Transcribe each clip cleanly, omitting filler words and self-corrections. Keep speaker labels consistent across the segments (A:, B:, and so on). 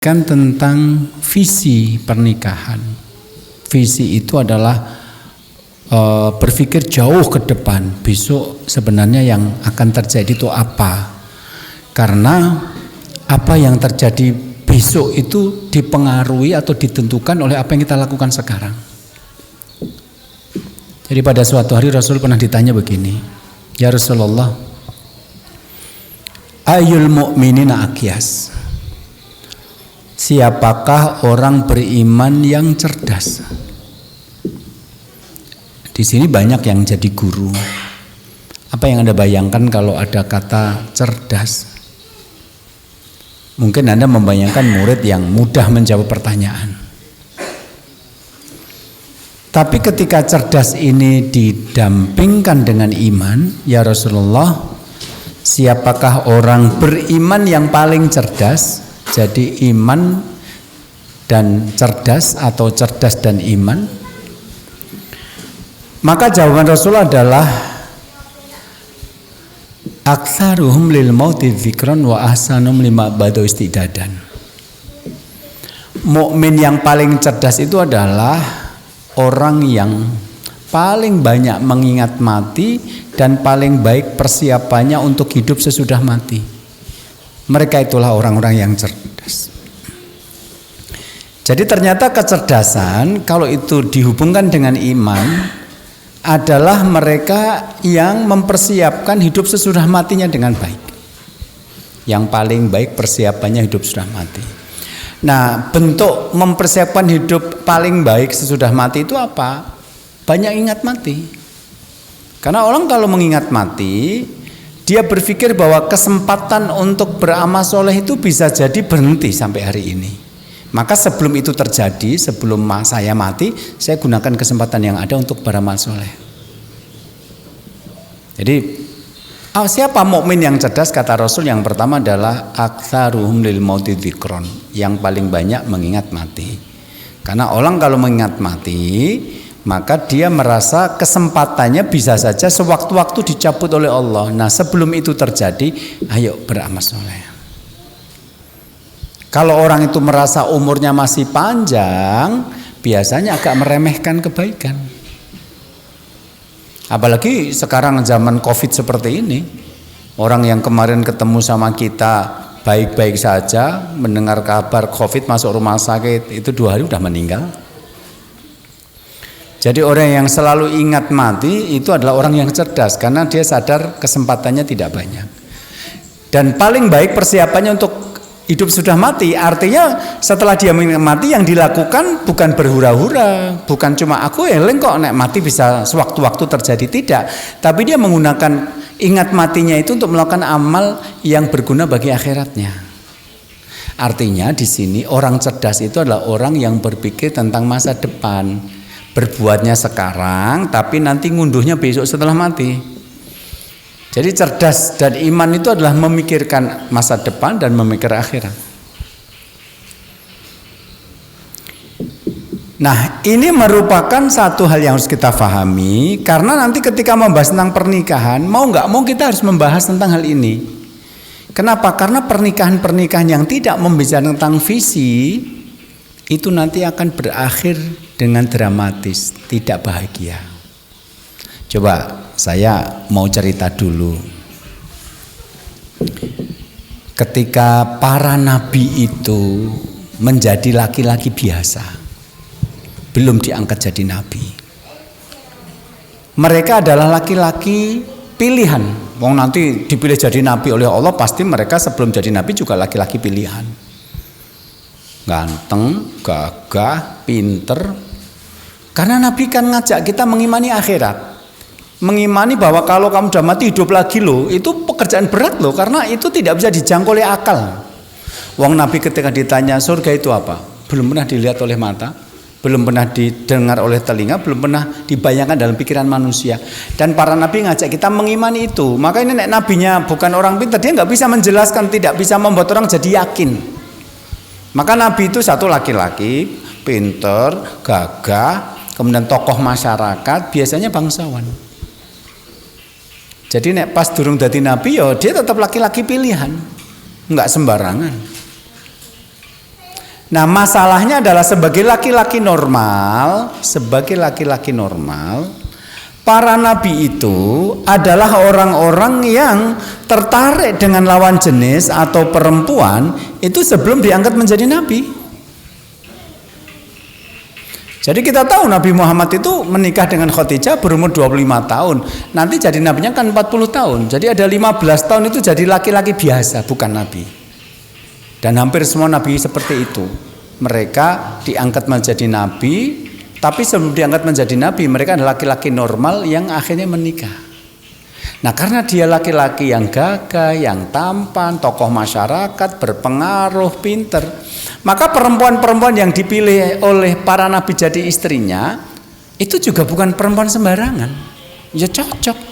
A: kan tentang visi pernikahan. Visi itu adalah berpikir jauh ke depan. Besok sebenarnya yang akan terjadi itu apa? Karena apa yang terjadi besok itu dipengaruhi atau ditentukan oleh apa yang kita lakukan sekarang. Jadi pada suatu hari Rasul pernah ditanya begini, ya Rasulullah, ayul mu'minina aqyas? Siapakah orang beriman yang cerdas? Di sini banyak yang jadi guru. Apa yang Anda bayangkan kalau ada kata cerdas? Mungkin Anda membayangkan murid yang mudah menjawab pertanyaan. Tapi ketika cerdas ini didampingkan dengan iman, ya Rasulullah, siapakah orang beriman yang paling cerdas? Jadi iman dan cerdas atau cerdas dan iman. Maka jawaban Rasul adalah aktsaruhum lil mauti dzikran wa ahsanum lima badu istidadan. Mukmin yang paling cerdas itu adalah orang yang paling banyak mengingat mati dan paling baik persiapannya untuk hidup sesudah mati. Mereka itulah orang-orang yang cerdas. Jadi ternyata kecerdasan kalau itu dihubungkan dengan iman adalah mereka yang mempersiapkan hidup sesudah matinya dengan baik. Yang paling baik persiapannya hidup sesudah mati. Nah, bentuk mempersiapkan hidup paling baik sesudah mati itu apa? Banyak ingat mati. Karena orang kalau mengingat mati, dia berpikir bahwa kesempatan untuk beramal soleh itu bisa jadi berhenti sampai hari ini. Maka sebelum itu terjadi, sebelum saya mati, saya gunakan kesempatan yang ada untuk beramal soleh. Jadi siapa mukmin yang cerdas? Kata Rasul yang pertama adalah aktsaruhum lil mauti dzikron, yang paling banyak mengingat mati. Karena orang kalau mengingat mati, maka dia merasa kesempatannya bisa saja sewaktu-waktu dicabut oleh Allah. Nah, sebelum itu terjadi, ayo beramal soleh. Kalau orang itu merasa umurnya masih panjang, biasanya agak meremehkan kebaikan. Apalagi sekarang zaman Covid seperti ini, orang yang kemarin ketemu sama kita baik-baik saja, mendengar kabar Covid masuk rumah sakit, itu 2 hari udah meninggal. Jadi orang yang selalu ingat mati itu adalah orang yang cerdas karena dia sadar kesempatannya tidak banyak. Dan paling baik persiapannya untuk hidup sudah mati, artinya setelah dia mengingat mati yang dilakukan bukan berhura-hura, bukan cuma aku eling kok nek mati bisa sewaktu-waktu terjadi, tidak. Tapi dia menggunakan ingat matinya itu untuk melakukan amal yang berguna bagi akhiratnya. Artinya di sini orang cerdas itu adalah orang yang berpikir tentang masa depan. Berbuatnya sekarang tapi nanti ngunduhnya besok setelah mati. Jadi cerdas dan iman itu adalah memikirkan masa depan dan memikirkan akhirat. Nah, ini merupakan satu hal yang harus kita pahami, karena nanti ketika membahas tentang pernikahan, mau nggak mau kita harus membahas tentang hal ini. Kenapa? Karena pernikahan-pernikahan yang tidak membicarakan tentang visi itu nanti akan berakhir dengan dramatis, tidak bahagia. Coba saya mau cerita dulu. Ketika para nabi itu menjadi laki-laki biasa, belum diangkat jadi nabi. Mereka adalah laki-laki pilihan. Wong nanti dipilih jadi nabi oleh Allah, pasti mereka sebelum jadi nabi juga laki-laki pilihan. Ganteng, gagah, pinter. Karena Nabi kan ngajak kita mengimani akhirat, mengimani bahwa kalau kamu sudah mati hidup lagi loh, itu pekerjaan berat loh, karena itu tidak bisa dijangkau oleh akal. Wong Nabi ketika ditanya surga itu apa, belum pernah dilihat oleh mata, belum pernah didengar oleh telinga, belum pernah dibayangkan dalam pikiran manusia. Dan para nabi ngajak kita mengimani itu. Maka ini nabinya bukan orang pintar, dia nggak bisa menjelaskan, tidak bisa membuat orang jadi yakin. Maka nabi itu satu laki-laki, pinter, gagah, kemudian tokoh masyarakat, biasanya bangsawan. Jadi nek pas durung dadi nabi ya dia tetap laki-laki pilihan, nggak sembarangan. Nah, masalahnya adalah sebagai laki-laki normal, para nabi itu adalah orang-orang yang tertarik dengan lawan jenis atau perempuan itu sebelum diangkat menjadi nabi. Jadi kita tahu Nabi Muhammad itu menikah dengan Khadijah berumur 25 tahun. Nanti jadi nabinya kan 40 tahun. Jadi ada 15 tahun itu jadi laki-laki biasa, bukan nabi. Dan hampir semua nabi seperti itu. Mereka diangkat menjadi nabi, tapi sebelum diangkat menjadi nabi, mereka adalah laki-laki normal yang akhirnya menikah. Nah, karena dia laki-laki yang gagah, yang tampan, tokoh masyarakat, berpengaruh, pinter, maka perempuan-perempuan yang dipilih oleh para nabi jadi istrinya, itu juga bukan perempuan sembarangan. Ya cocok.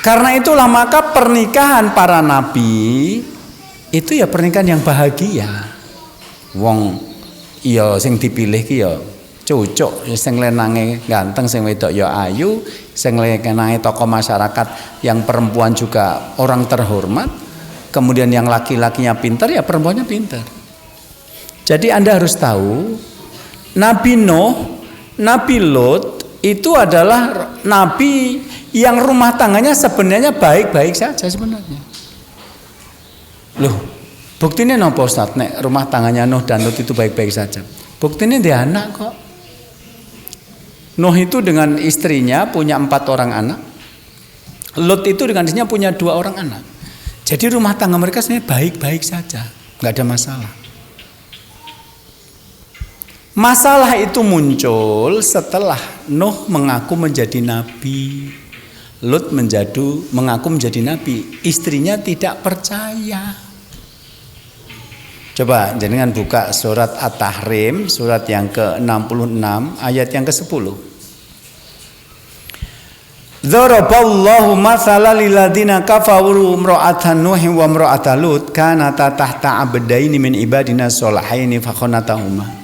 A: Karena itulah maka pernikahan para nabi itu ya pernikahan yang bahagia. Wong iya sing dipilih ki ya cocok, sing lenange ganteng, sing wedok ya ayu, sing lenange tokoh masyarakat yang perempuan juga orang terhormat, kemudian yang laki-lakinya pintar ya perempuannya pintar. Jadi Anda harus tahu Nabi Nuh, Nabi Lot itu adalah nabi yang rumah tangganya sebenarnya baik-baik saja sebenarnya. Loh, buktinya napa Ustaz nek rumah tangganya Nuh dan Lot itu baik-baik saja? Buktinya dia anak kok. Nuh itu dengan istrinya punya 4 orang anak. Lot itu dengan istrinya punya 2 orang anak. Jadi rumah tangga mereka sebenarnya baik-baik saja, nggak ada masalah. Masalah itu muncul setelah Nuh mengaku menjadi nabi. Lot mengaku menjadi nabi, istrinya tidak percaya. Coba jenengan buka surat At-Tahrim, surat yang ke-66 ayat yang ke-10. Dzaraballahu mathalan lil ladzina kafaru imra'atan Nuhin wa imra'atan Lut kanata tahta abdaini min ibadina sholihaini fakhonatahuma.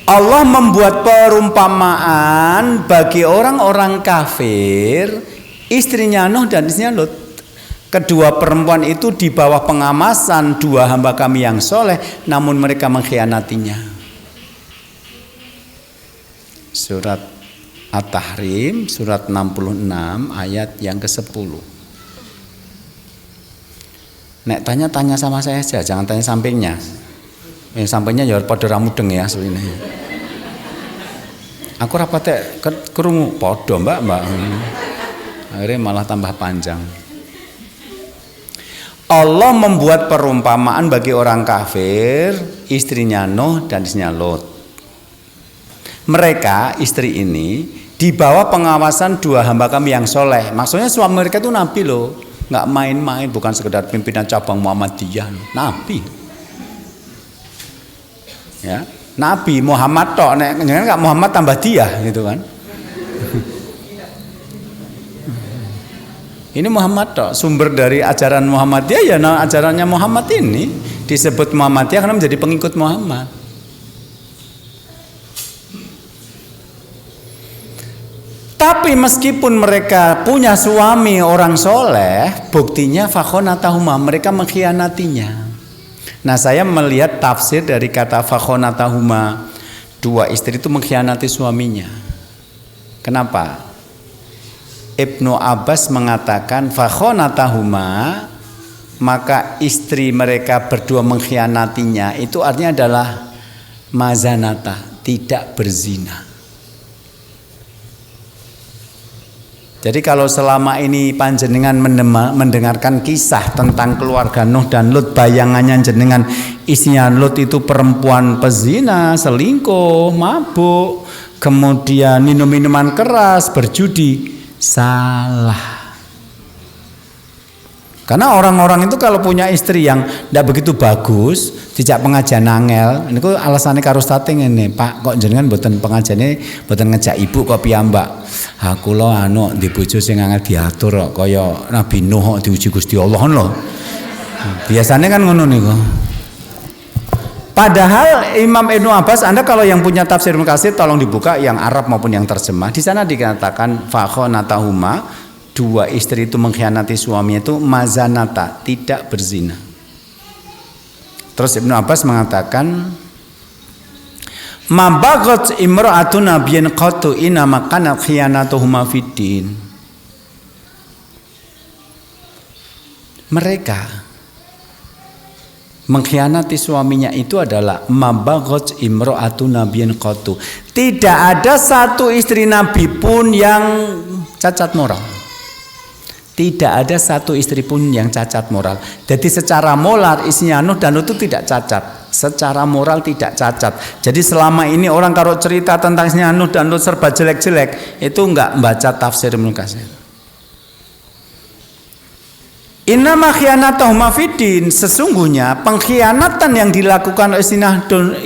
A: Allah membuat perumpamaan bagi orang-orang kafir, istrinya Nuh dan istrinya Lut. Kedua perempuan itu di bawah pengamasan 2 hamba kami yang soleh, namun mereka mengkhianatinya. Surat At-Tahrim, surat 66 ayat yang ke-10. Nek tanya sama saya saja, jangan tanya sampingnya. Sampainya ya pada ramudeng ya sebenarnya. Aku rapate kerungu podo mbak. Akhirnya malah tambah panjang. Allah membuat perumpamaan bagi orang kafir, istrinya Nuh dan istrinya Lot. Mereka istri ini di bawah pengawasan 2 hamba kami yang soleh. Maksudnya suami mereka itu nabi loh, nggak main-main, bukan sekedar pimpinan cabang Muhammadiyah, nabi. Ya, Nabi Muhammad tok, nek enggak Muhammad tambah dia gitu kan. Ini Muhammad tok, sumber dari ajaran Muhammadiyah ya ajarannya Muhammad ini disebut Muhammadiyah karena menjadi pengikut Muhammad. Tapi meskipun mereka punya suami orang soleh, buktinya fakhonatahuma, mereka mengkhianatinya. Nah, saya melihat tafsir dari kata fakhonatahuma, 2 istri itu mengkhianati suaminya. Kenapa? Ibnu Abbas mengatakan fakhonatahuma, maka istri mereka berdua mengkhianatinya, itu artinya adalah mazanata, tidak berzina. Jadi kalau selama ini panjenengan mendengarkan kisah tentang keluarga Nuh dan Lut, bayangannya jenengan isinya Lut itu perempuan pezina, selingkuh, mabuk, kemudian minum minuman keras, berjudi, salah. Karena orang-orang itu kalau punya istri yang tidak begitu bagus, dijak pengajian angel, ini kok alasannya karo stating ini, Pak, kok jenengan mboten pengajiane mboten ngejak ibu kok piyambak. Aku lo di bojo sing angel diatur kok kaya Nabi Nuh diuji Gusti Allah lho. Biasanya kan ngono niku. Padahal Imam Ibnu Abbas, Anda kalau yang punya tafsir Ibnu Katsir tolong dibuka yang Arab maupun yang terjemah. Di sana dikatakan fakhonatahuma, 2 istri itu mengkhianati suaminya itu mazanata, tidak berzina. Terus Ibnu Abbas mengatakan, ma bagat imra'atun nabiyyin qattu inama kana khiyanatuhuma fiddin. Mereka mengkhianati suaminya itu adalah ma bagat imra'atun nabiyyin qattu. Tidak ada satu istri Nabi pun yang cacat moral. Tidak ada satu istri pun yang cacat moral. Jadi secara moral istrinya Nuh dan Lut itu tidak cacat. Secara moral tidak cacat. Jadi selama ini orang kalau cerita tentang istrinya Nuh dan Lut serba jelek-jelek, itu enggak membaca tafsir Ibnu Katsir. Innama khiyanatuhuma fiddin, sesungguhnya pengkhianatan yang dilakukan oleh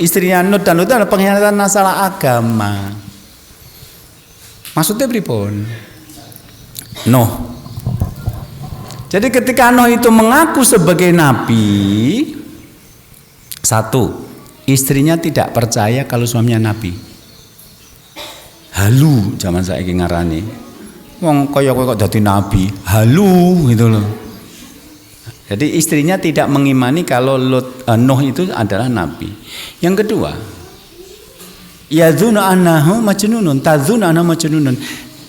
A: istrinya Nuh dan Lut adalah pengkhianatan masalah agama. Maksudnya pripun? Nuh. Jadi ketika Nuh itu mengaku sebagai nabi, satu, istrinya tidak percaya kalau suaminya nabi. Halu zaman saiki ngarani. Wong kaya kowe kok dadi nabi, halu gitu loh. Jadi istrinya tidak mengimani kalau Nuh itu adalah nabi. Yang kedua, yadzunu annahu majnunun, tadzunu annahu majnunun.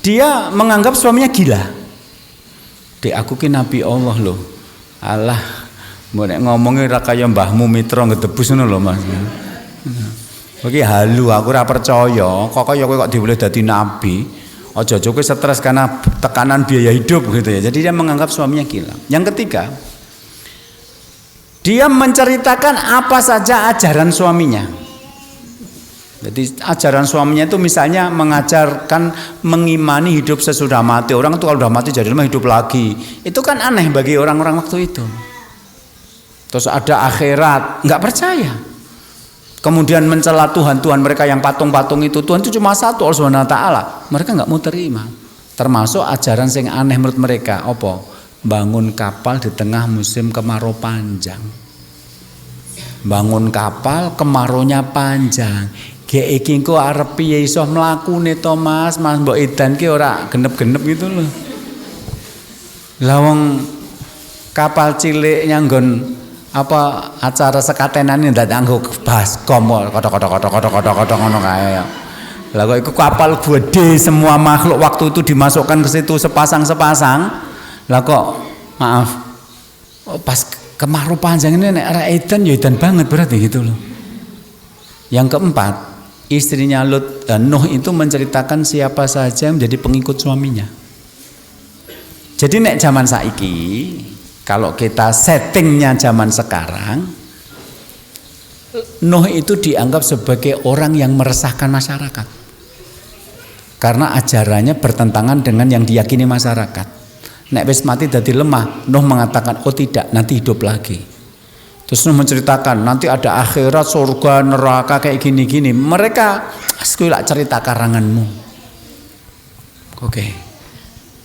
A: Dia menganggap suaminya gila. Dek aku ki nabi Allah loh. Alah, mbok nek ngomongi ra kaya mbahmu Mitra ngedebus ngono lho Mas. Oke halu aku ora percaya, kok kaya kowe kok diboleh dadi nabi. Aja-aja kowe stres karena tekanan biaya hidup gitu ya. Jadi dia menganggap suaminya gila. Yang ketiga, dia menceritakan apa saja ajaran suaminya. Jadi ajaran suaminya itu misalnya mengajarkan mengimani hidup sesudah mati. Orang itu kalau sudah mati jadi hidup lagi. Itu kan aneh bagi orang-orang waktu itu. Terus ada akhirat, nggak percaya. Kemudian mencela Tuhan mereka yang patung-patung itu. Tuhan itu cuma satu, Allah Subhanahu wa taala. Mereka nggak mau terima. Termasuk ajaran yang aneh menurut mereka. Apa? Bangun kapal di tengah musim kemarau panjang. Bangun kapal kemaraunya panjang. Gek iki engko arep piye iso mlakune to Mas mbok edan ki ora genep-genep gitu loh. Lah wong kapal cilik nyanggon apa acara sekatenan ndak nganggo baskom kotok-kotok ngono kae. Lah kok iku kapal gede semua makhluk waktu itu dimasukkan ke situ sepasang-sepasang. Lah kok maaf. Pas kemarau panjang ini nek ora edan ya edan banget berarti gitu loh. Yang keempat, istrinya Nuh itu menceritakan siapa saja yang menjadi pengikut suaminya. Jadi nek zaman saiki, kalau kita settingnya zaman sekarang, Nuh itu dianggap sebagai orang yang meresahkan masyarakat. Karena ajarannya bertentangan dengan yang diyakini masyarakat. Nek wis mati dadi lemah, Nuh mengatakan, oh tidak, nanti hidup lagi. Terus Nuh menceritakan nanti ada akhirat, surga, neraka kayak gini-gini. Mereka sekolah cerita karanganmu. Oke.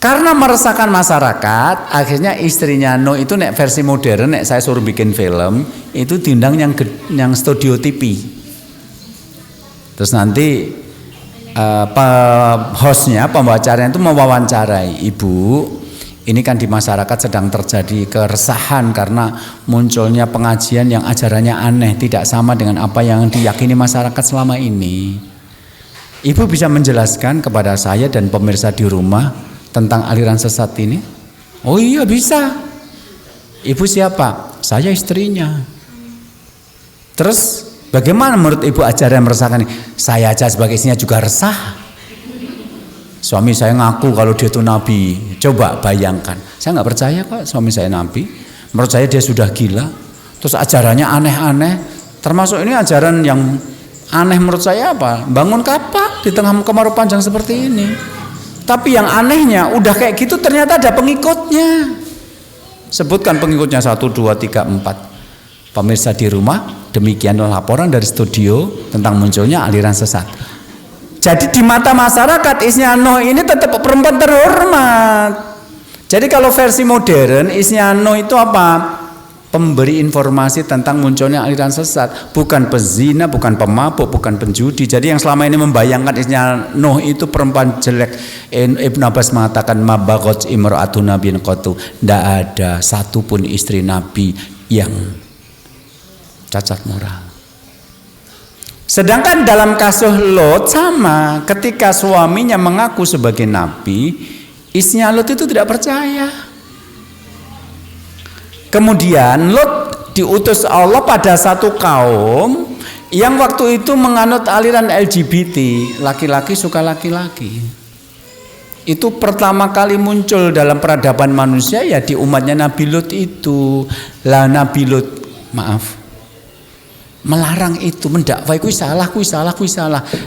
A: Karena meresahkan masyarakat, akhirnya istrinya Nuh itu nek versi modern, nek saya suruh bikin film, itu diundang yang studio TV. Terus nanti hostnya, pembacaranya itu mewawancarai ibu. Ini kan di masyarakat sedang terjadi keresahan karena munculnya pengajian yang ajarannya aneh, tidak sama dengan apa yang diyakini masyarakat selama ini. Ibu bisa menjelaskan kepada saya dan pemirsa di rumah tentang aliran sesat ini? Oh iya bisa. Ibu siapa? Saya istrinya. Terus bagaimana menurut ibu ajaran meresahkan ini? Saya aja sebagai istrinya juga resah. Suami saya ngaku kalau dia itu nabi. Coba bayangkan. Saya nggak percaya kok suami saya nabi. Menurut saya dia sudah gila. Terus ajarannya aneh-aneh. Termasuk ini ajaran yang aneh menurut saya apa? Bangun kapal di tengah kemarau panjang seperti ini. Tapi yang anehnya udah kayak gitu ternyata ada pengikutnya. Sebutkan pengikutnya 1, 2, 3, 4. Pemirsa di rumah, demikianlah laporan dari studio tentang munculnya aliran sesat. Jadi di mata masyarakat istrinya Nuh ini tetap perempuan terhormat. Jadi kalau versi modern istrinya Nuh itu apa? Pemberi informasi tentang munculnya aliran sesat, bukan pezina, bukan pemabuk, bukan penjudi. Jadi yang selama ini membayangkan istrinya Nuh itu perempuan jelek. Ibnu Abbas mengatakan mabaghat imra'atun nabiyyin qattu. Tidak ada satupun istri Nabi yang cacat moral. Sedangkan dalam kasus Lot sama, ketika suaminya mengaku sebagai nabi, istrinya Lot itu tidak percaya. Kemudian Lot diutus Allah pada satu kaum yang waktu itu menganut aliran LGBT, laki-laki suka laki-laki. Itu pertama kali muncul dalam peradaban manusia ya di umatnya Nabi Lot itu. Lah Nabi Lot, maaf, melarang itu, mendakwai kuwi salah.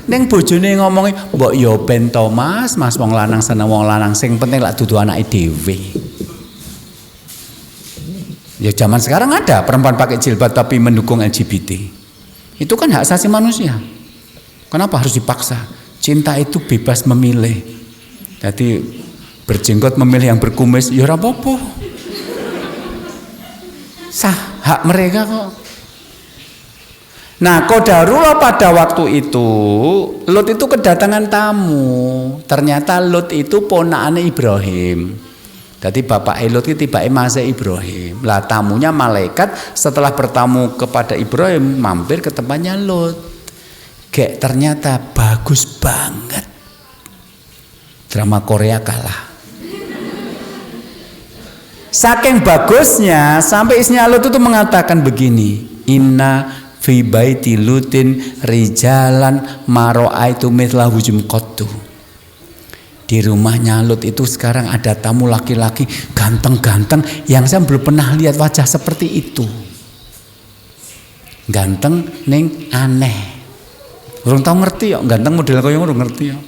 A: Ning bojone ngomongi, "Mbok yo ben to Mas wong lanang seneng wong lanang, sing penting lak dudu anake dhewe." Ya zaman sekarang ada perempuan pakai jilbab tapi mendukung LGBT. Itu kan hak asasi manusia. Kenapa harus dipaksa? Cinta itu bebas memilih. Jadi berjenggot memilih yang berkumis, ya ora apa-apa. Sah, hak mereka kok. Nah, qadarullah pada waktu itu Lot itu kedatangan tamu. Ternyata Lot itu ponakane Ibrahim. Jadi bapak Lot itu tibake mase Ibrahim. Lah tamunya malaikat setelah bertamu kepada Ibrahim mampir ke tempatnya Lot. Gek ternyata bagus banget. Drama Korea kalah. Saking bagusnya sampai istrinya Lot itu mengatakan begini, "Inna fi baiti Lutin rijalan maro'aitu mithla hujum qattu." Di rumahnya Lot itu sekarang ada tamu laki-laki ganteng-ganteng yang saya belum pernah lihat wajah seperti itu. Ganteng ning aneh. Urung tahu ngerti ya, ganteng model kaya ngono ngerti ya.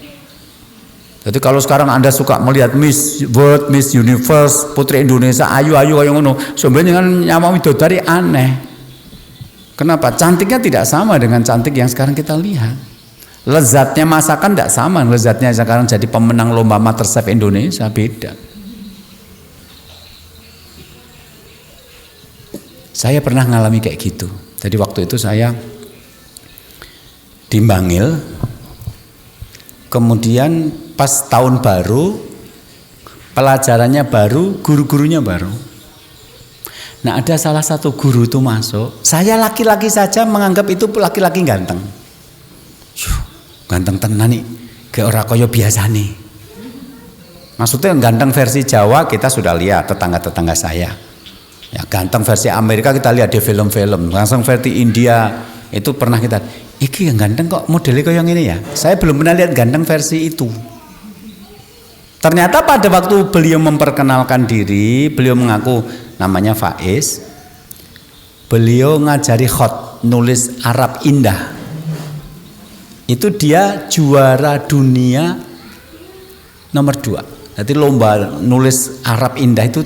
A: Jadi kalau sekarang Anda suka melihat Miss World, Miss Universe, Putri Indonesia, ayu-ayu kayak ngono, sebenarnya dengan nyawa widodari aneh. Kenapa? Cantiknya tidak sama dengan cantik yang sekarang kita lihat. Lezatnya masakan tidak sama, lezatnya sekarang jadi pemenang lomba MasterChef Indonesia beda. Saya pernah ngalami kayak gitu. Jadi waktu itu saya di Bangil, kemudian pas tahun baru, pelajarannya baru, guru-gurunya baru. Nah ada salah satu guru itu masuk, saya laki-laki saja menganggap itu laki-laki ganteng. Ganteng tenan nih, kayak ora kaya biasa nih. Maksudnya ganteng versi Jawa kita sudah lihat tetangga-tetangga saya. Ya ganteng versi Amerika kita lihat di film-film, langsung versi India itu pernah kita. Iki yang ganteng kok modelnya kayak yang ini ya. Saya belum pernah lihat ganteng versi itu. Ternyata pada waktu beliau memperkenalkan diri, beliau mengaku namanya Faiz. Beliau ngajari khot, nulis Arab indah. Itu dia juara dunia nomor 2. Jadi lomba nulis Arab indah itu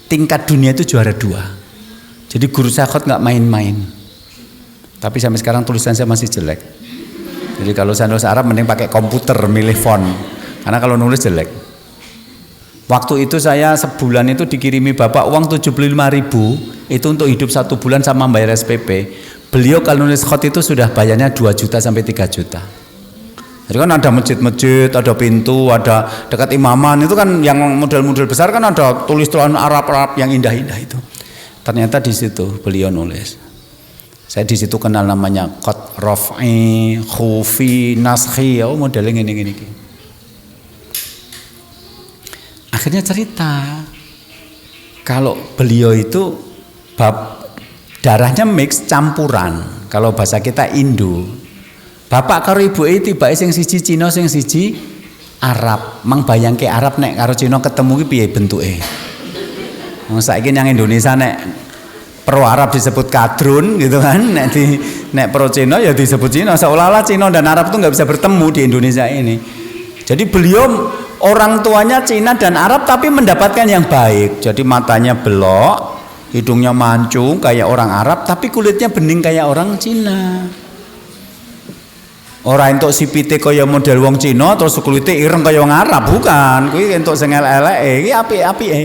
A: tingkat dunia itu juara 2. Jadi guru saya khot nggak main-main. Tapi sampai sekarang tulisan saya masih jelek. Jadi kalau saya nulis Arab mending pakai komputer milih font. Karena kalau nulis jelek. Waktu itu saya sebulan itu dikirimi bapak uang 75.000 itu untuk hidup 1 bulan sama bayar SPP. Beliau kalau nulis khot itu sudah bayarnya 2 juta sampai 3 juta. Jadi kan ada masjid-masjid, ada pintu, ada dekat imaman itu kan yang model-model besar kan ada tulis-tulisan Arab-Arab yang indah-indah itu. Ternyata di situ beliau nulis. Saya di situ kenal namanya qad raf'i, khufi, naskhi, oh modelnya gini. Akhirnya cerita kalau beliau itu darahnya mix campuran. Kalau bahasa kita Indo. Bapak karo ibuke tibake sing siji Cina sing siji Arab. Mang bayangke Arab nek karo Cina ketemu ki piye bentuke. Wong saiki nang Indonesia nek pro Arab disebut kadrun gitu kan, nek pro Cina ya disebut Cina, seolah-olah Cina dan Arab itu nggak bisa bertemu di Indonesia ini. Jadi beliau orang tuanya Cina dan Arab tapi mendapatkan yang baik. Jadi matanya belok, hidungnya mancung kayak orang Arab tapi kulitnya bening kayak orang Cina. Orang entuk sipite kaya model wong Cina terus kulite ireng kaya wong Arab, bukan. Kuwi entuk sing elek-eleke, iki apik-apike.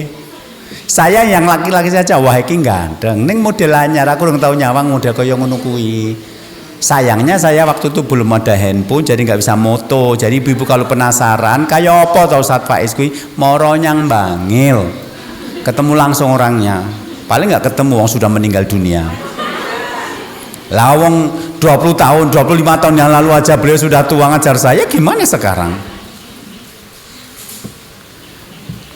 A: Saya yang laki-laki saja wah iki ganteng. Ning model anyar aku urung tau nyawang model kaya ngono kuwi. Sayangnya saya waktu itu belum ada handphone jadi nggak bisa moto. Jadi ibu kalau penasaran kayak apa tau Ustaz Faiz kuwi moro nyang Bangil. Ketemu langsung orangnya. Paling nggak ketemu wong sudah meninggal dunia. Lawang 20 tahun, 25 tahun yang lalu aja beliau sudah tua ngajar saya, gimana sekarang?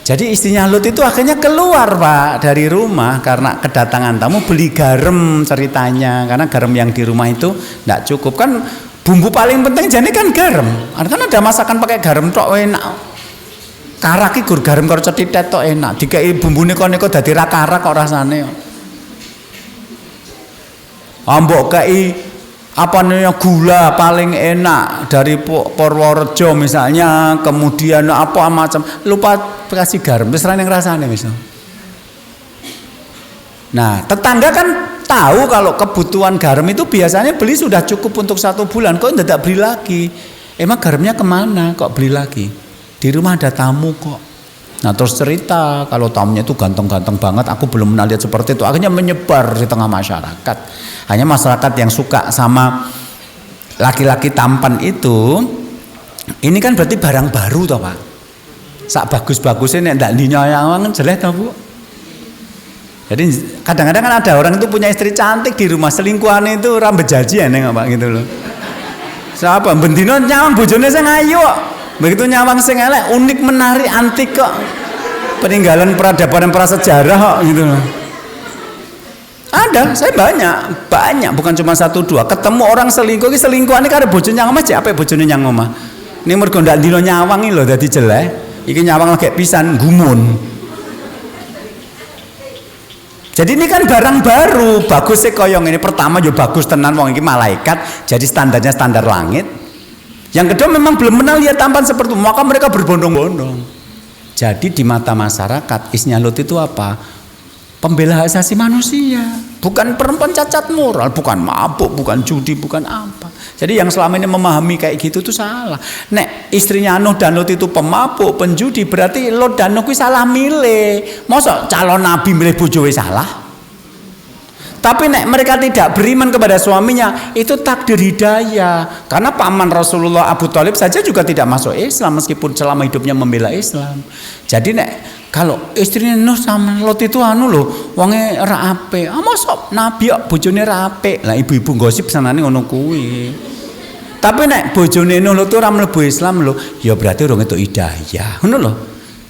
A: Jadi istrinya Lut itu akhirnya keluar Pak dari rumah karena kedatangan tamu, beli garam ceritanya, karena garam yang di rumah itu tidak cukup kan, bumbu paling penting jadi kan garam. Kan ada masakan pakai garam tok enak. Karak iki garam karo cethitet tok enak. Dikei bumbune kok dadi ra karak kok rasane. Ambok kei apa namanya gula paling enak dari Purworejo misalnya, kemudian apa macam, lupa kasih garam terus yang rasanya misal. Nah tetangga kan tahu kalau kebutuhan garam itu biasanya beli sudah cukup untuk 1 bulan, kok tidak beli lagi? Emang garamnya kemana kok beli lagi? Di rumah ada tamu kok. Nah terus cerita kalau tamunya itu ganteng-ganteng banget, aku belum pernah lihat seperti itu. Akhirnya menyebar di tengah masyarakat. Hanya masyarakat yang suka sama laki-laki tampan itu, ini kan berarti barang baru toh Pak. Sak bagus-bagusnya nek ndak dinyawang jelek toh Bu. Jadi kadang-kadang kan ada orang itu punya istri cantik di rumah, selingkuhan itu ora bejaji ya neng Pak gitu loh. Siapa bendino nyawang bojone sing ayu kok. Begitu nyawang sing elek, unik, menarik, antik kok. Peninggalan peradaban dan prasejarah kok gitu loh. Ada, saya banyak, bukan cuma 1 2. Ketemu orang selingkuh, iki selingkuhane karo bojone nyang omah, apik bojone nyang omah. Ini mergo ndak dino nyawang iki lho dadi jelek. Iki nyawang lagi pisan gumun. Jadi ini kan barang baru, bagus sih koyong ini. Pertama yo bagus tenan wong iki malaikat, jadi standarnya standar langit. Yang kedua memang belum pernah lihat tampan seperti itu, maka mereka berbondong-bondong. Jadi di mata masyarakat istrinya Lut itu apa? Pembela hak asasi manusia, bukan perempuan cacat moral, bukan mabuk, bukan judi, bukan apa. Jadi yang selama ini memahami kayak gitu itu salah. Nek istrinya Nuh dan Lut itu pemabuk, penjudi, berarti Lut dan Nuh itu salah milih. Masa calon nabi milih bojowe salah? Tapi nek mereka tidak beriman kepada suaminya, itu takdir hidayah. Karena paman Rasulullah Abu Thalib saja juga tidak masuk Islam meskipun selama hidupnya membela Islam. Jadi nek kalau istrinya Nuh sama Lot itu loh, wonge ra apik. Mosok nabi kok bojone ra apik. Lah ibu-ibu gosip sanane ngono kuwi. Tapi nek bojone Nuh Lot ora mlebu Islam lho, ya berarti urung itu hidayah. Ngono lho.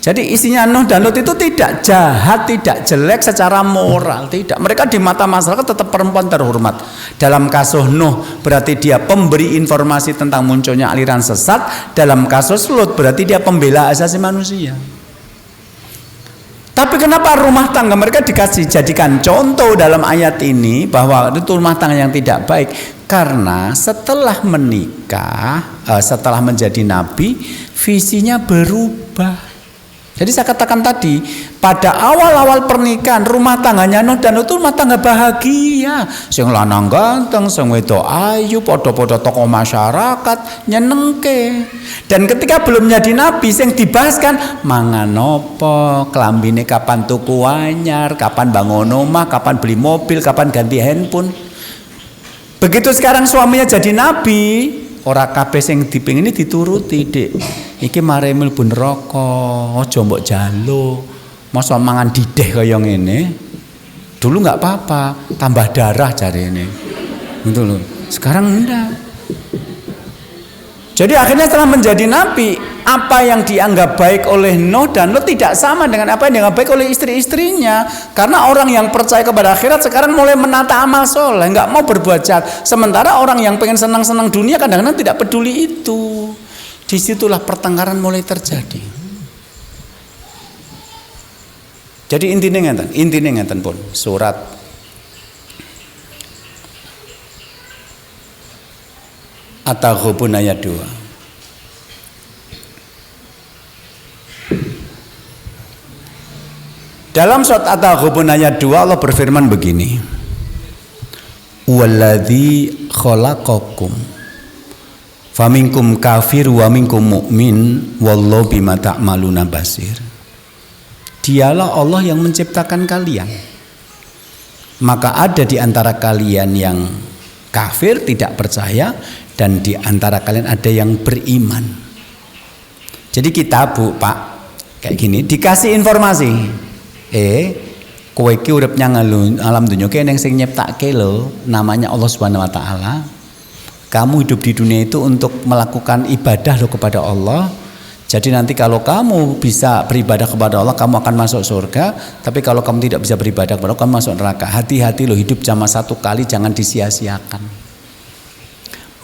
A: Jadi isinya Nuh dan Lut itu tidak jahat, tidak jelek secara moral, tidak. Mereka di mata masyarakat tetap perempuan terhormat. Dalam kasus Nuh berarti dia pemberi informasi tentang munculnya aliran sesat. Dalam kasus Lut berarti dia pembela asasi manusia. Tapi kenapa rumah tangga mereka jadikan contoh dalam ayat ini bahwa itu rumah tangga yang tidak baik? Karena setelah menikah, setelah menjadi nabi, visinya berubah. Jadi saya katakan tadi, pada awal-awal pernikahan rumah tangganya Nuh dan Lut itu rumah tangga bahagia. Sing lanang ganteng, sing wedok ayu, podo-podo tokoh masyarakat, nyenengke. Dan ketika belum jadi nabi, sing dibahas kan mangan opo, klambine kapan tuku anyar, kapan bangun omah, kapan beli mobil, kapan ganti handphone. Begitu sekarang suaminya jadi nabi, ora kabeh sing dipengini dituruti, Dik. Iki mare mlebu neraka, aja mbok jalo. Masa mangan dideh kaya ngene. Dulu enggak apa-apa, tambah darah jarene. Gitu loh. Sekarang enggak. Jadi akhirnya setelah menjadi nabi, apa yang dianggap baik oleh Nuh dan Lut tidak sama dengan apa yang dianggap baik oleh istri-istrinya. Karena orang yang percaya kepada akhirat sekarang mulai menata amal soleh, enggak mau berbuat jahat. Sementara orang yang pengen senang-senang dunia kadang-kadang tidak peduli itu. Disitulah pertengkaran mulai terjadi. Jadi intinya ngeten pun surat At-Taghabun ayat 2. Dalam surat At-Taghabun ayat 2 Allah berfirman begini. Walladzi khalaqakum faminkum kafir wa minkum mu'min wallahu bima ta'maluna basir. Dialah Allah yang menciptakan kalian. Maka ada di antara kalian yang kafir, tidak percaya, dan di antara kalian ada yang beriman. Jadi kita Bu, Pak, kayak gini dikasih informasi. Kowe iki urip nyang alam dunya ki ning sing nyiptake lho, namanya Allah Subhanahu wa taala. Kamu hidup di dunia itu untuk melakukan ibadah loh kepada Allah. Jadi nanti kalau kamu bisa beribadah kepada Allah, kamu akan masuk surga. Tapi kalau kamu tidak bisa beribadah kepada Allah, kamu masuk neraka. Hati-hati loh, hidup cuma satu kali, jangan disia-siakan.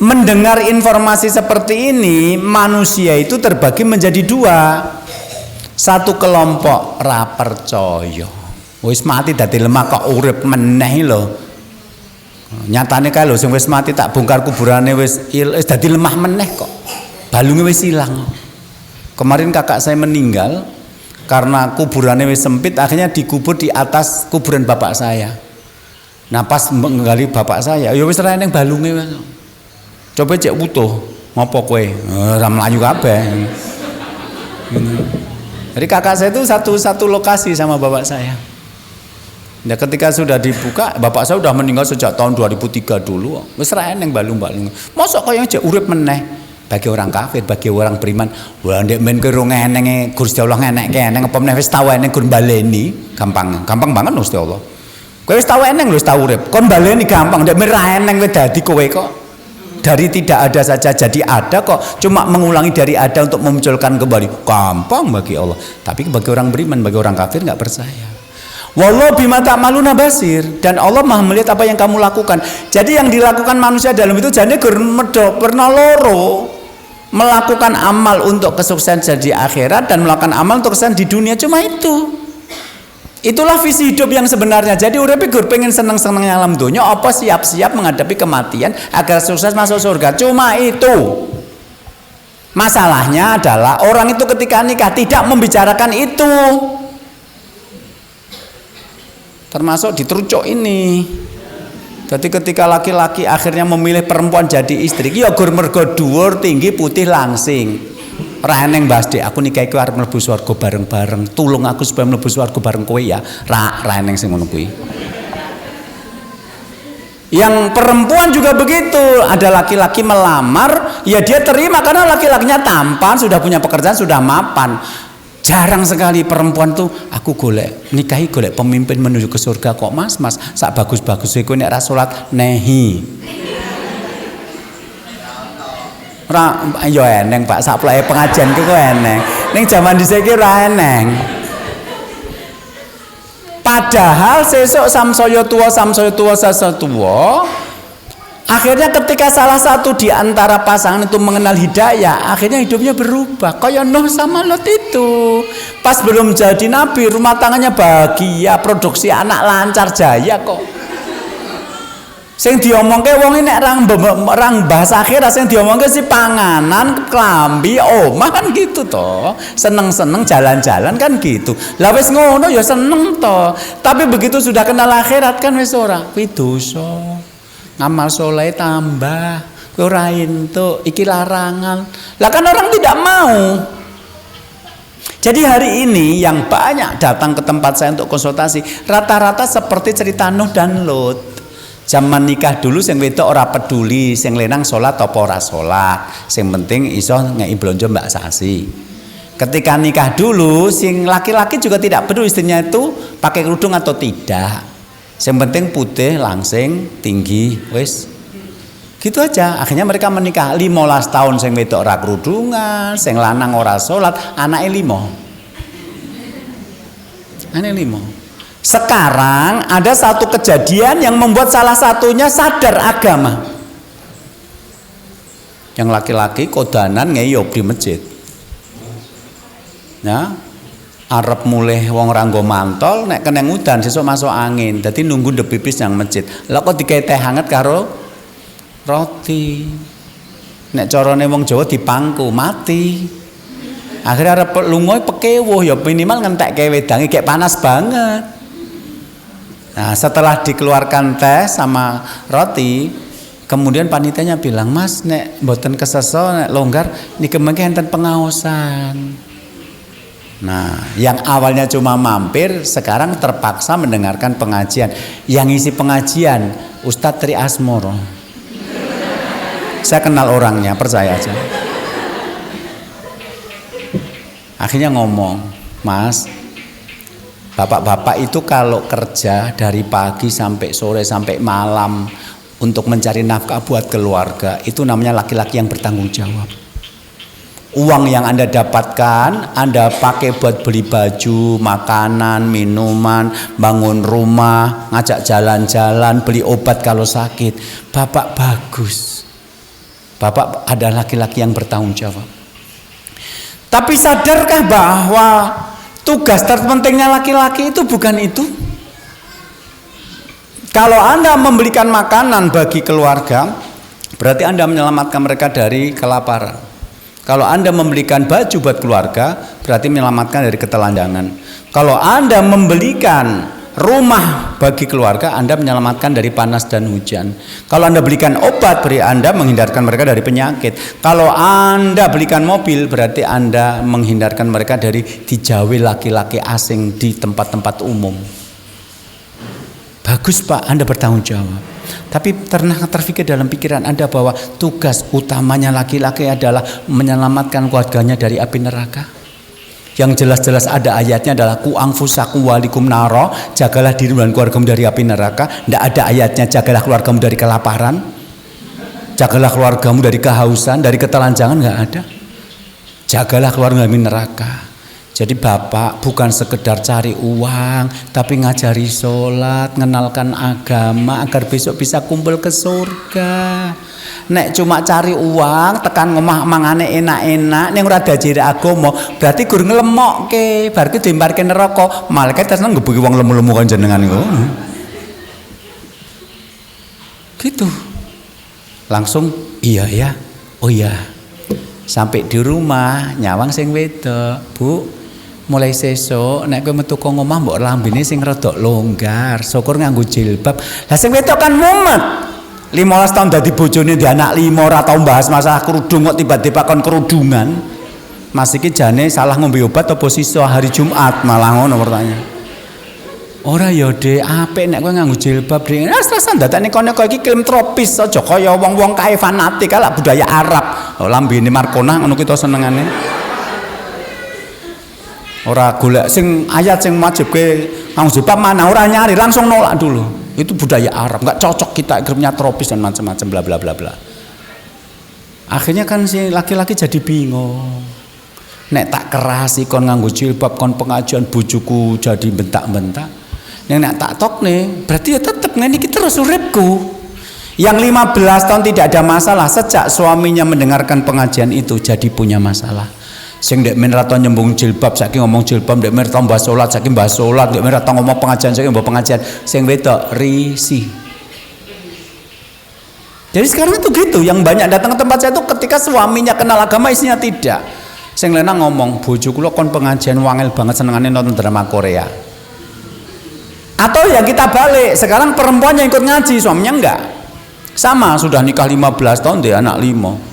A: Mendengar informasi seperti ini, manusia itu terbagi menjadi dua. Satu kelompok ra percaya. Wis mati dadi lemah kok urip meneh lho. Nyatane kae lho sing wis mati tak bongkar kuburane wis dadi lemah meneh kok. Balunge wis ilang. Kemarin kakak saya meninggal karena kuburannya wis sempit, akhirnya dikubur di atas kuburan bapak saya. Nah pas menggali bapak saya, ya wis ra nang balunge wis. Coba cek utuh, ngopo kowe? Ora mlayu kabeh. Jadi kakak saya itu satu lokasi sama bapak saya. Nah ketika sudah dibuka, bapak saya sudah meninggal sejak tahun 2003 dulu. Wis ra nang balung-balung. Mosok kaya cek urip meneh. Bagi orang kafir, bagi orang beriman, wah ndek men karo ngenenge Gusti Allah ngenekke eneng apa meneh wis tau eneng gun baleni, gampang banget Gusti Allah. Kowe wis tau eneng lho, wis tau urip, kon baleni gampang, ndek men ra eneng kowe dadi kowe kok. Dari tidak ada saja jadi ada kok, cuma mengulangi dari ada untuk memunculkan kembali. Gampang bagi Allah. Tapi bagi orang beriman, bagi orang kafir enggak percaya. Wallahu bima ta'maluna basir, dan Allah Maha melihat apa yang kamu lakukan. Jadi yang dilakukan manusia dalam itu jane gur medhok pernah loro. Melakukan amal untuk kesuksesan di akhirat dan melakukan amal untuk kesuksesan di dunia, cuma itu. Itulah visi hidup yang sebenarnya. Jadi uripe gur pengen seneng-seneng alam dunia, apa siap-siap menghadapi kematian agar sukses masuk surga. Cuma itu. Masalahnya adalah orang itu ketika nikah tidak membicarakan itu. Termasuk di trucuk ini. Jadi ketika laki-laki akhirnya memilih perempuan jadi istri, ya gur mergo dhuwur, tinggi, putih, langsing. Ra eneng Mbas Dik, aku nikahi kowe arep mlebu swarga bareng-bareng. Tulung aku supaya mlebu swarga bareng kowe ya. Ra eneng sing ngono kuwi. Yang perempuan juga begitu. Ada laki-laki melamar, ya dia terima karena laki-lakinya tampan, sudah punya pekerjaan, sudah mapan. Jarang sekali perempuan tuh aku golek nikahi golek pemimpin menuju ke surga kok mas sak bagus-bagus iku nek ra salat nehi. Ra yo eneng Pak sak pleke pengajian ku eneng. Ning jaman dhisik ra eneng. Padahal sesuk samsaya tuwa sasa tuwa. Akhirnya ketika salah satu di antara pasangan itu mengenal hidayah, akhirnya hidupnya berubah. Kayak Nuh sama Lot itu. Pas belum jadi nabi, rumah tangannya bahagia, produksi anak lancar jaya kok. Sing diomongke wong nek rang bahasa akhirat sing diomongke si panganan, klambi, omah kan gitu toh. Seneng-seneng jalan-jalan kan gitu. Lah wis ngono ya seneng toh. Tapi begitu sudah kenal akhirat kan wis ora, kuwi dosa. Ngamal soleh tambah, ora entuk, iki larangan. Lah kan orang tidak mau. Jadi hari ini yang banyak datang ke tempat saya untuk konsultasi, rata-rata seperti cerita Nuh dan Lot. Zaman nikah dulu sing wedok ora peduli, sing lenang salat apa ora salat. Sing penting iso ngeki blonjo Mbak Sasi. Ketika nikah dulu, sing laki-laki juga tidak peduli istrinya itu pakai kerudung atau tidak. Yang penting putih, langsing, tinggi, wis. Gitu aja. Akhirnya mereka menikah 15 tahun sing wedok ora kerudungan, sing lanang ora salat, anake 5. Anake 5. Sekarang ada satu kejadian yang membuat salah satunya sadar agama. Yang laki-laki kodanan ngeyop di masjid. Ya. Arep mulih wong ranggo mantol nek keneng udan sesuk masuk angin. Dadi nunggu ndep pipis nang masjid. Lah kok dikae teh hangat karo roti. Nek carane wong Jawa dipangku mati. Akhirnya arep lunga pekewuh ya minimal ngentekke wedange kayak panas banget. Nah, setelah dikeluarkan teh sama roti, kemudian panitianya bilang, "Mas, nek mboten keseso nek longgar niki mengke enten pengaosan." Nah, yang awalnya cuma mampir sekarang terpaksa mendengarkan pengajian. Yang isi pengajian Ustadz Tri Asmoro. Saya kenal orangnya, percaya aja. Akhirnya ngomong, "Mas, Bapak-bapak itu kalau kerja dari pagi sampai sore sampai malam untuk mencari nafkah buat keluarga, itu namanya laki-laki yang bertanggung jawab. Uang yang Anda dapatkan, Anda pakai buat beli baju, makanan, minuman, bangun rumah, ngajak jalan-jalan, beli obat kalau sakit. Bapak bagus. Bapak adalah laki-laki yang bertanggung jawab. Tapi sadarkah bahwa tugas terpentingnya laki-laki itu bukan itu? Kalau Anda membelikan makanan bagi keluarga, berarti Anda menyelamatkan mereka dari kelaparan. Kalau Anda membelikan baju buat keluarga, berarti menyelamatkan dari ketelanjangan. Kalau Anda membelikan rumah bagi keluarga, Anda menyelamatkan dari panas dan hujan. Kalau Anda belikan obat, berarti Anda menghindarkan mereka dari penyakit. Kalau Anda belikan mobil, berarti Anda menghindarkan mereka dari dijauhi laki-laki asing di tempat-tempat umum. Bagus Pak, Anda bertanggung jawab. Tapi pernah terfikir dalam pikiran Anda bahwa tugas utamanya laki-laki adalah menyelamatkan keluarganya dari api neraka? Yang jelas-jelas ada ayatnya adalah ku anfusakum walikum naro, jagalah diri dan keluargamu dari api neraka. Tidak ada ayatnya jagalah keluargamu dari kelaparan, jagalah keluargamu dari kehausan, dari ketelanjangan, nggak ada. Jagalah keluarga dari neraka. Jadi bapak bukan sekedar cari uang, tapi ngajari sholat, mengenalkan agama agar besok bisa kumpul ke surga. Nek cuma cari uang, tekan ngomah mangane enak-enak, ning ora dajire agama, berarti gur nglemokke, bar ki dilemparke neraka. Malaikat seneng ngebuki wong lemu-lemu kan jenengan iku. Gitu. Langsung iya ya. Oh iya. Sampai di rumah nyawang sing wedok, Bu. Mulai sesuk nek kowe metu ka omah mbok lambene sing rada longgar, syukur nganggo jilbab. Lah sing wedok kan mumet. 15 tahun dadi bojone di anak 5 ora tau bahas masalah kerudung kok tiba-tiba kon kerudungan. Mas iki jane salah ngombe obat apa sisa hari Jumat malah ngono pertanyaan. Ora ya Dek, apik nek kowe nganggo jilbab Dek. Asal ndadane kono kok iki iklim tropis aja kaya wong-wong kae fanatik ala budaya Arab. Oh, lambene Markona ngono kita senengane. Ora golek sing ayat sing wajibke nganggo jilbab mana ora nyari, langsung nolak dulu. Itu budaya Arab, nggak cocok kita iklimnya tropis dan macam-macam bla bla bla bla. Akhirnya kan si laki-laki jadi bingung. Nek tak kerasi kon nganggo jilbab kon pengajian bojoku jadi bentak-bentak. Nek tak tok nih, berarti ya tetep ngene iki terus uripku. Yang 15 tahun tidak ada masalah, sejak suaminya mendengarkan pengajian itu jadi punya masalah. Sing ndek men rata nyembung jilbab saking ngomong jilbab, ndek men rata mbah salat saking mbah salat, ndek men rata ngomong pengajian saking mbah pengajian, sing wedok risih. Jadi sekarang itu gitu, yang banyak datang ke tempat saya itu ketika suaminya kenal agama, istrinya tidak. Sing lanang ngomong, bojo kula kon pengajian wangel banget senengane nonton drama Korea. Atau ya kita balik, sekarang perempuan yang ikut ngaji, suaminya enggak. Sama, sudah nikah 15 tahun dia anak 5.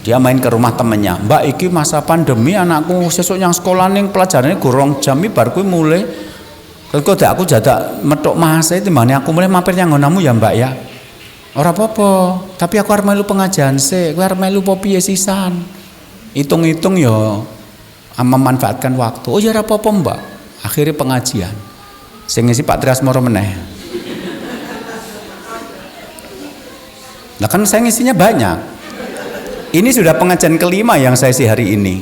A: Dia main ke rumah temennya, Mbak iki masa pandemi anakku sesuk yang sekolah ning pelajarannya gorong jam bar kuwi mulai. Kok aku jadak metok mase timbangane aku mulai mampir yang ngonamu ya Mbak ya. Ora apa-apa, tapi aku arep melu pengajian sik, kowe arep melu apa piye sisan. Hitung-hitung ya memanfaatkan waktu. Oh ya ora apa-apa Mbak. Akhirnya pengajian. Sing ngisi Pak Trias Moro meneh. Lah kan saya ngisinya banyak. Ini sudah pengajian kelima yang saya isi hari ini.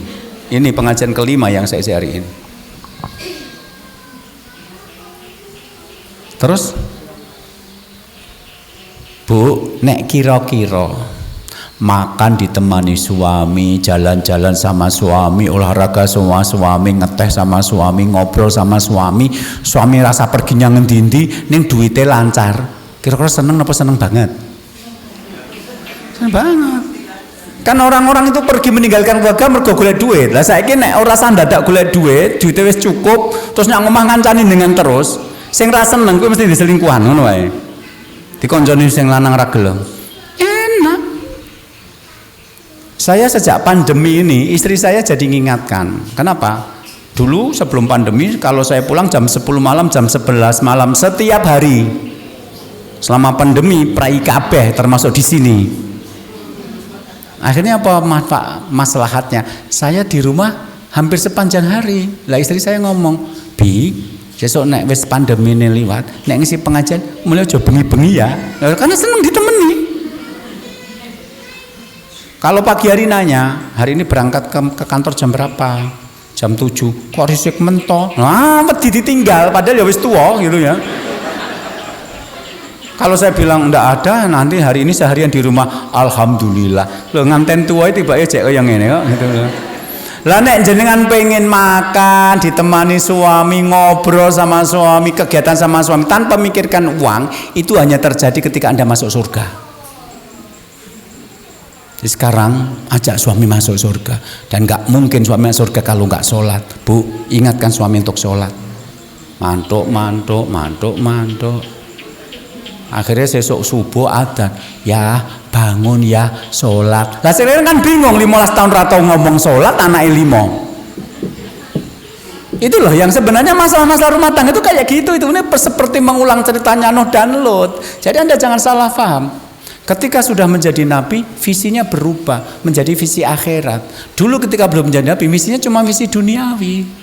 A: Ini pengajian kelima yang saya isi hari ini. Terus, Bu, nek kira-kira makan ditemani suami, jalan-jalan sama suami, olahraga sama suami, ngeteh sama suami, ngobrol sama suami, suami rasa perginya ngendi-endi, ning duite lancar. Kira-kira seneng apa seneng banget? Seneng banget. Kan orang-orang itu pergi meninggalkan keluarga mergo golek duit. Lah saiki nek ora sandadak golek duit, duite wis cukup, terus nyak ngomah ngancani dengan terus, sing ra seneng kuwi mesti diselingkuhan ngono wae. Dikonconi sing lanang ra gelem. Enak. Saya sejak pandemi ini istri saya jadi ngingatkan. Kenapa? Dulu sebelum pandemi kalau saya pulang jam 10 malam, jam 11 malam setiap hari. Selama pandemi prai kabeh termasuk di sini. Akhirnya apa maslahatnya? Saya di rumah hampir sepanjang hari. Lah istri saya ngomong, Bi, Besok nek wis pandemi ini liwat, nek ngisi pengajian mulai aja bengi-bengi ya. Karena seneng ditemani. Kalau pagi hari nanya, hari ini berangkat ke kantor jam berapa? Jam 7. Kok risik mentok? Nah, wedi ditinggal padahal ya wis tua gitu ya. Kalau saya bilang enggak ada, nanti hari ini seharian di rumah, alhamdulillah. Loh nganten tua tiba ya cek yang ini kok gitu loh. Lah nek jenengan pengen makan, ditemani suami, ngobrol sama suami, kegiatan sama suami tanpa mikirkan uang, itu hanya terjadi ketika Anda masuk surga. Jadi sekarang ajak suami masuk surga, dan nggak mungkin suami masuk surga kalau nggak sholat. Bu, ingatkan suami untuk sholat. Mantuk. Akhirnya sesuk subuh adzan, ya bangun ya sholat. Lah saya kan bingung 15 tahun ratau ngomong sholat anaknya 5. Itu loh yang sebenarnya masalah-masalah rumah tangga itu kayak gitu. Itu ini seperti mengulang ceritanya Nuh dan Lut. Jadi Anda jangan salah paham. Ketika sudah menjadi nabi, visinya berubah menjadi visi akhirat. Dulu ketika belum menjadi nabi, visinya cuma visi duniawi.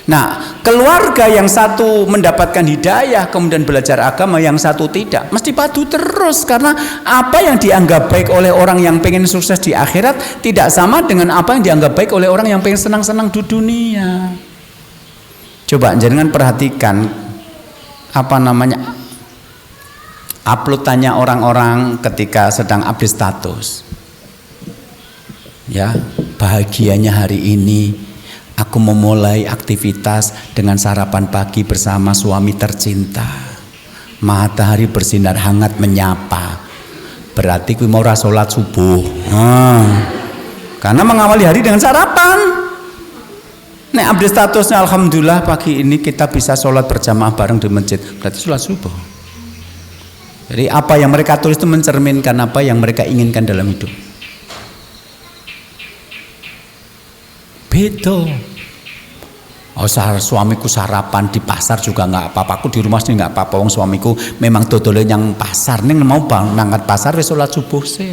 A: Nah, keluarga yang satu mendapatkan hidayah kemudian belajar agama, yang satu tidak, mesti padu terus, karena apa yang dianggap baik oleh orang yang pengen sukses di akhirat tidak sama dengan apa yang dianggap baik oleh orang yang pengen senang-senang di dunia. Coba jangan perhatikan uploadannya orang-orang ketika sedang update status. Ya, bahagianya hari ini aku memulai aktivitas dengan sarapan pagi bersama suami tercinta. Matahari bersinar hangat menyapa. Berarti aku mau sholat subuh. Karena mengawali hari dengan sarapan. Nek update statusnya alhamdulillah pagi ini kita bisa sholat berjamaah bareng di masjid. Berarti sholat subuh. Jadi apa yang mereka tulis itu mencerminkan apa yang mereka inginkan dalam hidup. Betul. Suamiku sarapan di pasar juga nggak apa-apa. Aku di rumah sini nggak apa-apa. Wong suamiku memang dodole yang pasar. Neng mau berangkat pasar wis sholat subuh sih.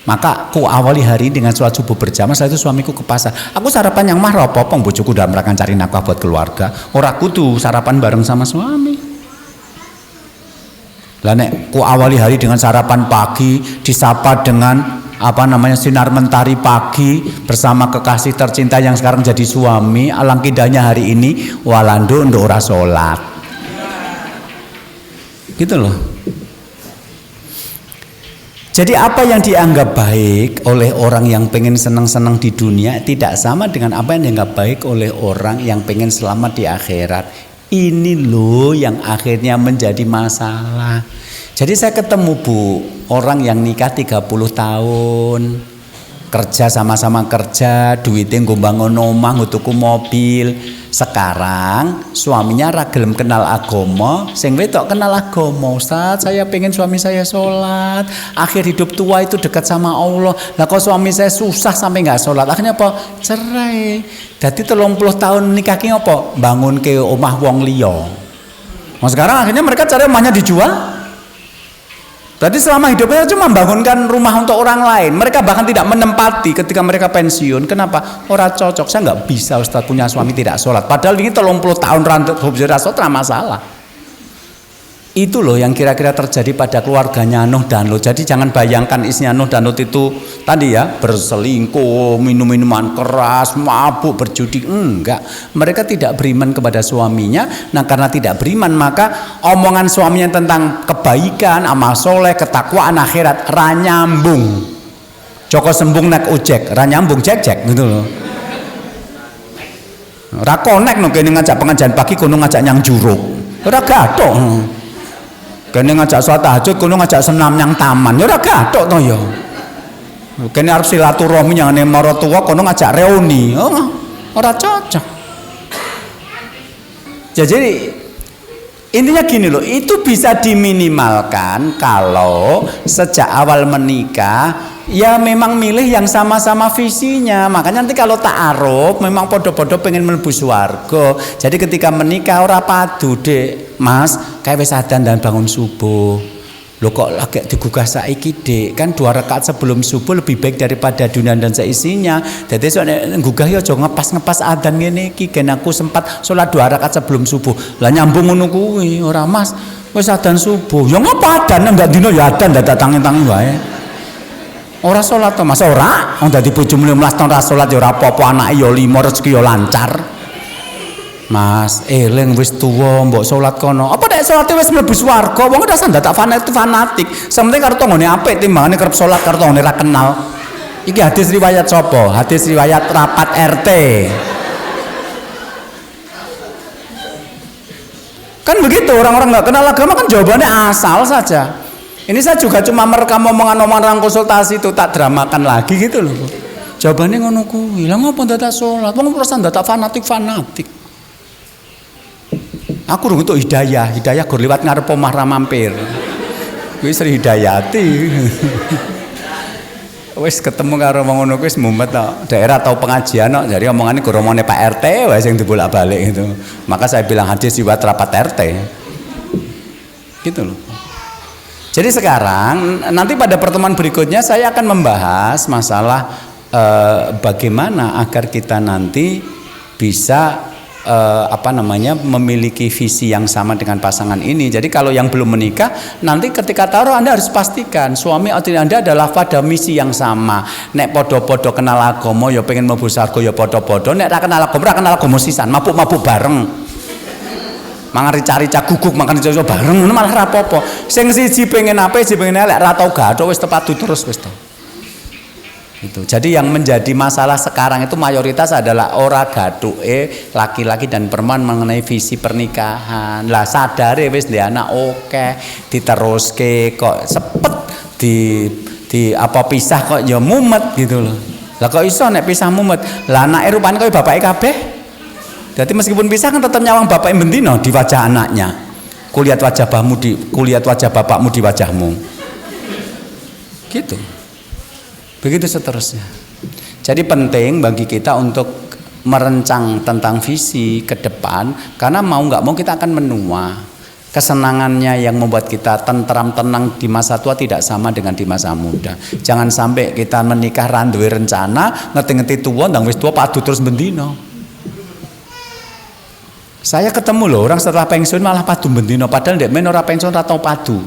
A: Maka aku awali hari dengan sholat subuh berjamaah. Setelah itu suamiku ke pasar. Aku sarapan yang marah apa-apa. Bojoku dalam rangka cari nafkah buat keluarga. Ora kudu sarapan bareng sama suami. Lah nek ku awali hari dengan sarapan pagi, disapa dengan sinar mentari pagi bersama kekasih tercinta yang sekarang jadi suami. Alangkah indahnya hari ini, walando nduk ora salat. Gitu loh. Jadi apa yang dianggap baik oleh orang yang pengen senang-senang di dunia tidak sama dengan apa yang dianggap baik oleh orang yang pengen selamat di akhirat. Ini loh yang akhirnya menjadi masalah. Jadi saya ketemu orang yang nikah 30 tahun, kerja sama-sama kerja, duitnya nggo bangun omah, nggo tuku mobil. Sekarang suaminya ra gelem kenal agama, sing wedok kenal agama. Ustaz, saya pengen suami saya sholat, akhir hidup tua itu dekat sama Allah. Lah kok suami saya susah sampai nggak sholat, akhirnya apa? Cerai. Jadi 30 tahun nikah ki apa? Bangun ke omah wong liya. Nah sekarang akhirnya mereka cari rumahnya dijual. Berarti selama hidupnya cuma membangunkan rumah untuk orang lain. Mereka bahkan tidak menempati ketika mereka pensiun. Kenapa? Orang cocok. Saya nggak bisa Ustaz punya suami tidak sholat. Padahal ini 30 tahun rantau sholat masalah. Itu loh yang kira-kira terjadi pada keluarganya Nuh dan Lut. Jadi jangan bayangkan isinya Nuh dan Lut itu tadi ya berselingkuh, minum-minuman keras, mabuk, berjudi. Enggak, mereka tidak beriman kepada suaminya. Nah karena tidak beriman maka omongan suaminya tentang kebaikan, amal soleh, ketakwaan akhirat ranyambung. Joko sembung nek ojek, ranyambung cek-cek gitu loh. Rakonek no kene ngajak pengajian pagi kono ngajak nyang juruk. Ora gathok. Kene ngajak sholat tahajud, kono ngajak senam yang taman, ya ora gathok to ya. Kene arep silaturahmi yang ane maratuwa, kono ngajak reuni, ora cocok. Jadi intinya gini loh, itu bisa diminimalkan kalau sejak awal menikah ya memang milih yang sama-sama visinya. Makanya nanti kalau ta'aruf memang podo-podo pengen mlebu swarga. Jadi ketika menikah ora padu dek, Mas, kayak wis adan dan bangun subuh. Loh kok lagi digugah saiki Dik, kan 2 rakaat sebelum subuh lebih baik daripada dunia dan seisinya. Jadi soalnya gugah ya aja ngepas adzan ngene iki, gen aku sempat sholat 2 rakaat sebelum subuh. Lah nyambung ngono kuwi, ora Mas. Wis adzan subuh. Ya ngapa adzan ndak dino ya adzan ndak tangi-tangi wae. Ora sholat to Mas, ora. Wong dadi bojomu 15 tahun ora sholat ya ora apa-apa, anake ya 5 rezeki ya lancar. Mas, eling wis tuwa mbok salat kono. Apa nek salate wis mlebu swarga? Wong ora sandak fanatik. Sementing karo tanggane apik timbangane kerep salat karo tanggane ra kenal. Iki hadis riwayat sapa? Hadis riwayat rapat RT. Kan begitu, orang-orang nggak kenal agama kan jawabannya asal saja. Ini saya juga cuma merekam omongan-omongan konsultasi itu tak dramakan lagi gitu loh. Jawabannya ngono kuwi. Lah ngopo ndak salat? Wong ora sandak fanatik. Aku urung entuk hidayah gur liwat ngarep omah ra mampir. Kuwi Sri Hidayati. Wis ketemu karo wong ngono kuwi wis mumet tok. Daerah tau pengajian kok, jadi omongane gur omongane Pak RT wae sing dibolak-balik gitu. Maka saya bilang hadis riwayat rapat RT. Gitu loh. Jadi sekarang nanti pada pertemuan berikutnya saya akan membahas masalah bagaimana agar kita nanti bisa memiliki visi yang sama dengan pasangan ini. Jadi kalau yang belum menikah, nanti ketika taruh Anda harus pastikan suami atau Anda adalah pada misi yang sama. Nek podo-podo kenal agama ya pengen mlebu surga ya podo-podo, nek ra kenal agama sisan, mabuk-mabuk bareng. Mangan rica-rica guguk, makan rica bareng ngono malah ra apa-apa. Sing siji pengen apa, siji pengen elek ra tau gathuk wis tepatu terus wis to. Itu. Jadi yang menjadi masalah sekarang itu mayoritas adalah ora gathuke laki-laki dan perempuan mengenai visi pernikahan. Lah sadare wis ndek anak oke, diteruske kok sepet di apa pisah kok ya mumet gitu loh. Lah kok iso nek pisah mumet? Lah anake rupane koyo bapake kabeh. Jadi meskipun pisah kan tetap nyawang bapake bendino di wajah anaknya. Kulihat wajah bapakmu di wajahmu. Gitu. Begitu seterusnya. Jadi penting bagi kita untuk merencang tentang visi ke depan, karena mau nggak mau kita akan menua. Kesenangannya yang membuat kita tentram tenang di masa tua tidak sama dengan di masa muda. Jangan sampai kita menikah randuwe rencana ngerti-ngerti tua ndang wis tua padu terus bendino. Saya ketemu loh orang setelah pensiun malah padu bendino, padahal ndek men ora pensiun ora tau padu.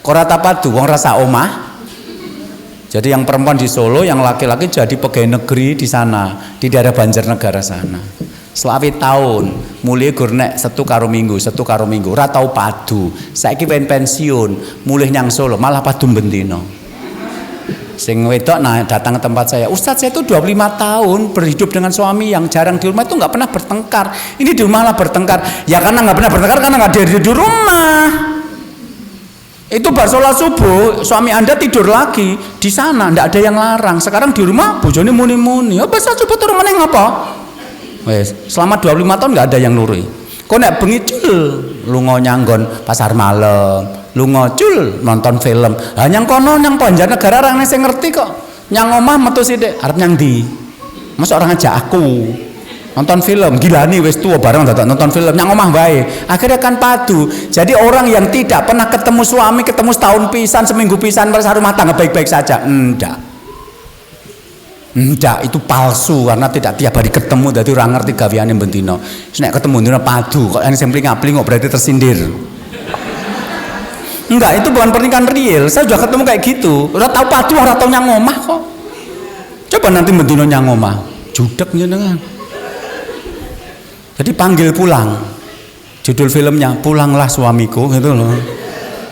A: Kok ora tau padu wong rasa omah. Jadi yang perempuan di Solo, yang laki-laki jadi pegawai negeri di sana, di daerah Banjarnegara sana. Selawi tahun, mulai gurnek setu karo minggu, ora tau padu. Saiki pensiun, mulai nyang Solo, malah padu bendino. Sing wedok datang ke tempat saya, Ustadz saya itu 25 tahun berhidup dengan suami yang jarang di rumah itu nggak pernah bertengkar. Ini di rumah lah bertengkar. Ya karena nggak pernah bertengkar karena nggak di rumah. Itu bar sholat subuh suami Anda tidur lagi di sana, ndak ada yang larang. Sekarang di rumah bojone muni-muni. Apa sholat subuh turun meneh ngapa? Wes, selama 25 tahun nggak ada yang nurui. Kok nek bengi cul lunga nyanggon pasar malam, lunga cul nonton film. Lah nyang kono nyang Banjarnegara orang sing ngerti kok. Nyang omah metu sithik arep nyang ndi? Masa orang ngajak aku nonton film, gila nih wis tua bareng nonton film nyang omah wae. Akhirnya kan padu. Jadi orang yang tidak pernah ketemu suami, ketemu setahun pisan, seminggu pisan merasa rumah tangga baik-baik saja. Enggak, itu palsu karena tidak tiap hari ketemu, jadi orang ngerti gaweane bendino. Nek ketemu dina padu kok yang sempling ngapling kok berarti tersindir. Enggak, itu bukan pernikahan real. Saya juga ketemu kayak gitu. Ora tau padu, ora tau nyang omah kok. Coba nanti bendino nyang omah, judek njenengan. Jadi panggil pulang, judul filmnya Pulanglah Suamiku gitu loh.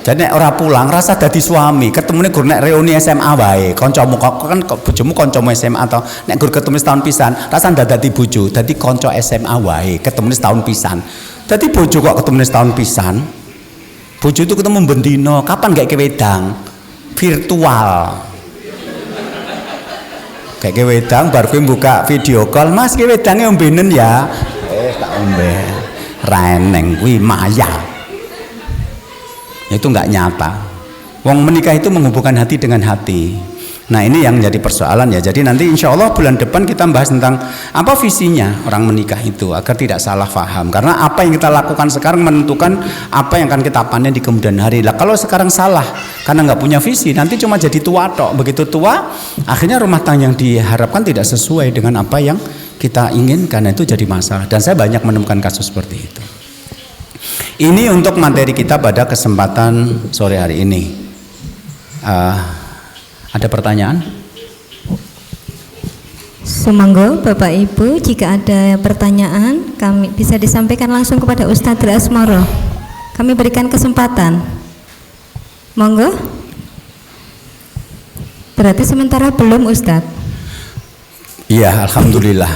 A: Jadi nek ora pulang rasa dadi suami, ketemune gur nek reuni SMA wae, kancamu kan bojomu kancamu SMA atau nek gur ketemu setahun pisan, rasa ndak dadi bojo, dadi kanca SMA wae, ketemune setahun pisan. Dadi bojo kok ketemune setahun pisan. Bojo itu ketemu bendino, kapan gak kewedang? Virtual. Kayak kewedang bar kowe buka video call, Mas kewedange ombenen ya. Tak ombe reneng kuwi maya. Itu nggak nyata. Wong menikah itu menghubungkan hati dengan hati. Nah ini yang jadi persoalan ya. Jadi nanti insya Allah bulan depan kita bahas tentang apa visinya orang menikah itu agar tidak salah paham. Karena apa yang kita lakukan sekarang menentukan apa yang akan kita panen di kemudian hari. Lah kalau sekarang salah karena nggak punya visi, nanti cuma jadi tua tok. Begitu tua, akhirnya rumah tangga yang diharapkan tidak sesuai dengan apa yang kita inginkan. Itu jadi masalah. Dan saya banyak menemukan kasus seperti itu. Ini untuk materi kita pada kesempatan sore hari ini. Ada pertanyaan?
B: Sumangga, Bapak Ibu, jika ada pertanyaan kami bisa disampaikan langsung kepada Ustadz Asmoro. Kami berikan kesempatan. Monggo. Berarti sementara belum, Ustadz?
A: Iya, alhamdulillah.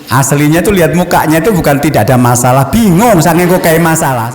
A: Aslinya tuh lihat mukanya tuh bukan tidak ada masalah, bingung saking kok kayak masalah.